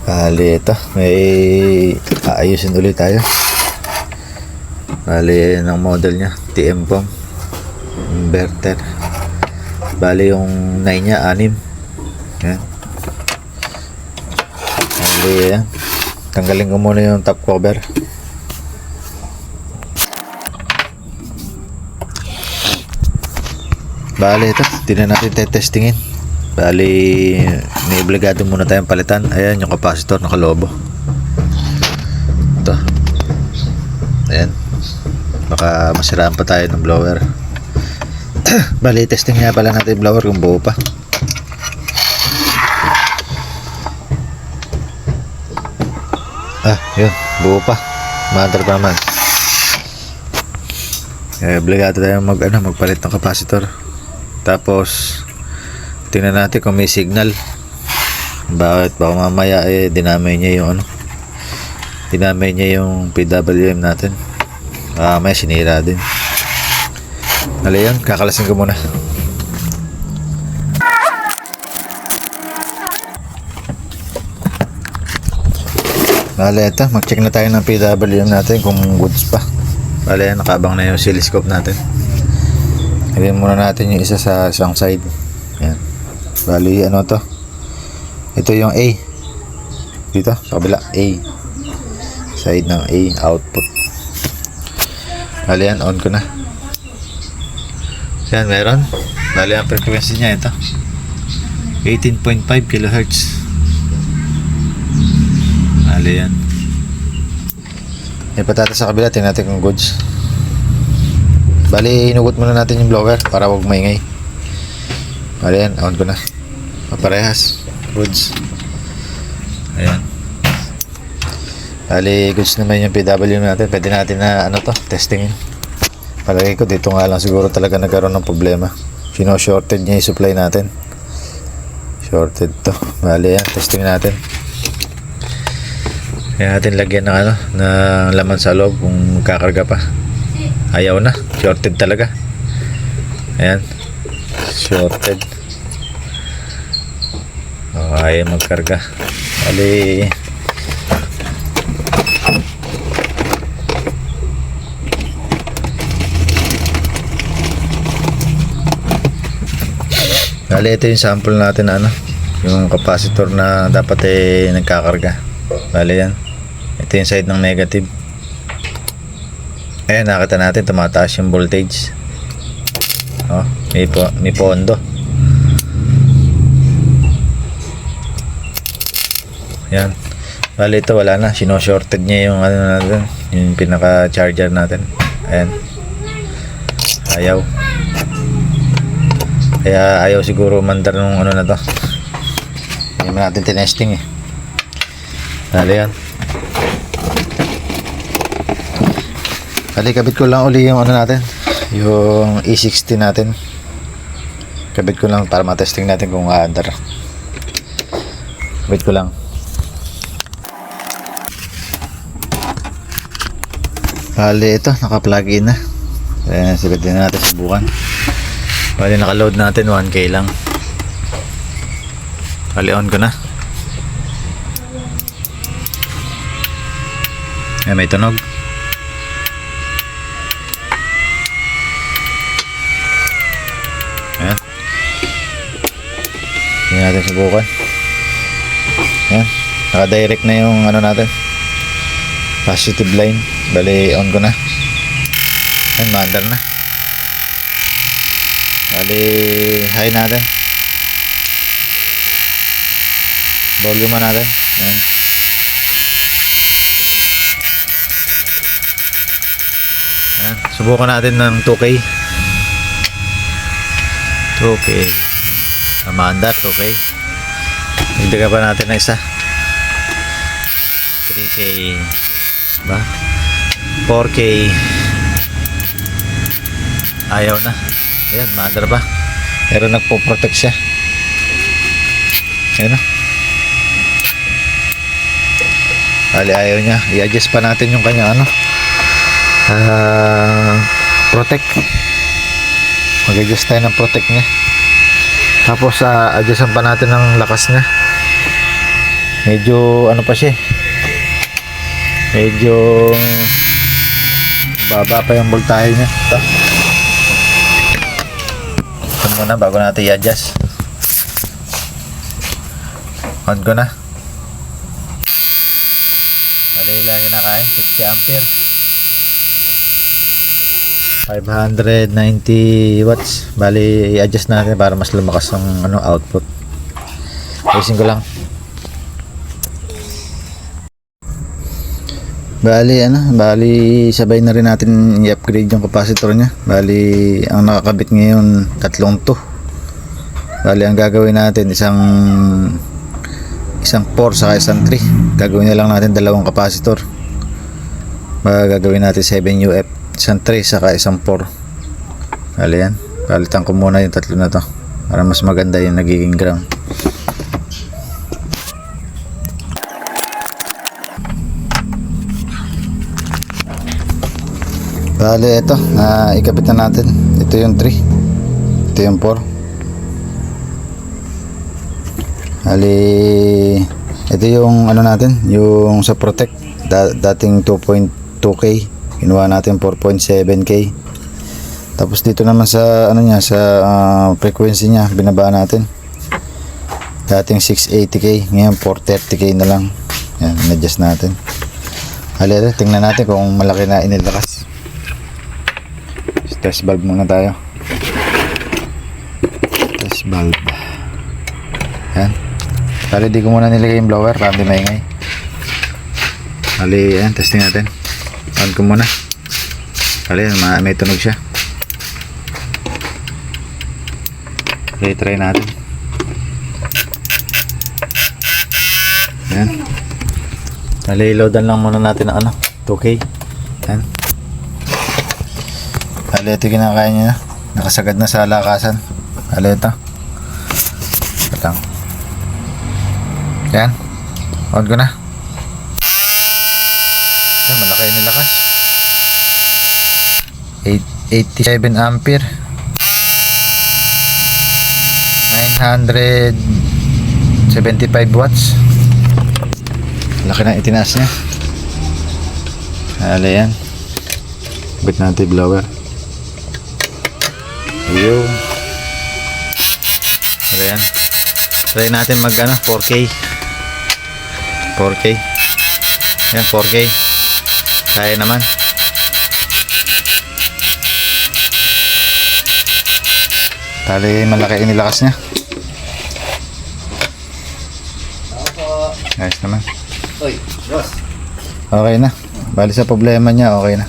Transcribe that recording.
Bali, ito. May aayusin ulit tayo. Bali, ng model niya. TM-POM. Inverter. Bali, yung 9 niya, 6. Yan. Bali, yan. Tanggalin ko muna yung top cover. Bali, ito. Hindi na natin testingin. Bali, may obligado muna tayong palitan. Ayan, yung capacitor nakalobo. Ito. Ayan. Baka masiraan pa tayo ng blower. Bali, testing nga pala natin yung blower kung buo pa. Yun. Buo pa. Maandar pa naman. Obligado tayong magpalit ng capacitor. Tapos tingnan natin kung may signal. Baka mamaya dinamay niya yung dinamay niya yung PWM natin. May sinira din. Hali yun, kakalasin ko muna. Bale, ito, mag-check na tayo ng PWM natin kung goods pa. Bale, nakabang na yung oscilloscope natin. Ilagay muna natin yung isa sa isang side. Yan. Bali, to? Ito yung A. Dito, sa kabila, A. Side ng A, output. Bali, yan, on ko na. Yan, meron. Bali, ang frequency niya, ito. 18.5 kHz. Bali, yan. May patata sa kabila, tingnan natin kung goods. Bali, inugot muna natin yung blower para wag maingay. Bali yan, on ko na. Paparehas. Goods. Ayan. Bali, goods naman yung PWM natin. Pwede natin na, testingin. Palagay ko, dito nga lang siguro talaga nagkaroon ng problema. Shorted niya yung supply natin. Shorted to. Bali yan, testing natin. Kaya natin lagyan ng ng laman sa loob kung kakarga pa. Ayaw na, shorted talaga. Ayan, shorted. Ayaw magkarga. Bali, ito yung sample natin na yung capacitor na dapat nagkakarga. Bali yan, ito yung side ng negative. Ayan, nakita natin tumataas yung voltage. May pondo. Ayan. Bali, ito wala na, sino-shorted niya yung natin, yung pinaka charger natin. Ayan, ayaw. Kaya ayaw siguro mandar nung na to. Hindi mo natin tinesting Bali yan. Bali, kabit ko lang uli yung natin, yung E60 natin. Kabit ko lang para matesting natin kung aandar. Kabit ko lang. Bali, ito naka-plug in na. Ayan, sabihin din natin subukan. Bali, naka-load natin 1K lang. Bali, on ko na. Ayan, may tunog. Ayan. Hindi natin subukan. Ayan. Naka-direct na yung natin. Positive line. Bali, on ko na. Ayan, maandar na. Bali, high natin. Volume natin. Ayan. Ayan. Subukan natin ng 2K. 2K. Maandar, 2K. Higdagan pa natin na isa. 3K. Ba? 4K. Ayaw na. Ayan, maandar ba? Pero nagpo-protect siya. Ayan na. Bali, ayaw niya. I-adjust pa natin yung kanya protect. Mag-adjust tayo ng protect niya. Tapos adjustan pa natin ang lakas niya. Medyo ano pa siya eh. Medyo baba pa yung voltahe niya. Ito. Ito muna bago natin i-adjust. On ko na. Palilahin na kain. 50 ampere. 590 watts. Bali i-adjust natin para mas lumakas ang output. Ayusin ko lang. Bali sabay na rin natin i-upgrade yung capacitor niya. Bali ang nakakabit ngayon 3 to. Bali ang gagawin natin isang 4 saka isang 3. Gagawin na lang natin 2 capacitor. Gagawin natin 7 UF, isang 3 saka isang 4. Bali yan. Palitan ko muna yung 3 na to para mas maganda yung nagiging ground. Bali ito, ikabit na natin. Ito yung 3. Ito yung 4. Bali ito yung natin, yung sa Protect dating 2.2K, kinuha natin 4.7K. Tapos dito naman sa niya, sa frequency niya, binaba natin. Dating 680K, ngayon 430K na lang. Yan, in-adjust natin. Bali tingnan natin kung malaki na inilakas. Test valve muna tayo. Test valve. Yan. Bali di ko muna nilagay yung blower para di maingay. Bali yan, testing natin. On ko muna. Bali yan, may tunog siya. Okay, try natin. Yan. Bali loadan lang muna natin ang 2K. Yan. Bali ito kinakain niya. Nakasagad na sa lakasan. Bali ito. Ito lang. Yan. On ko na. Yan, malaki yung nilakas. 87 ampere. 975 watts. Laki na itinaas niya. Bali yan. Bit natin blower. Ayun. Ayan. Try natin mag 4K. 4K. Ayan, 4K. Kaya naman. Tali malaki inilakas niya. Ayos naman. Okay na. Bali sa problema niya, okay na.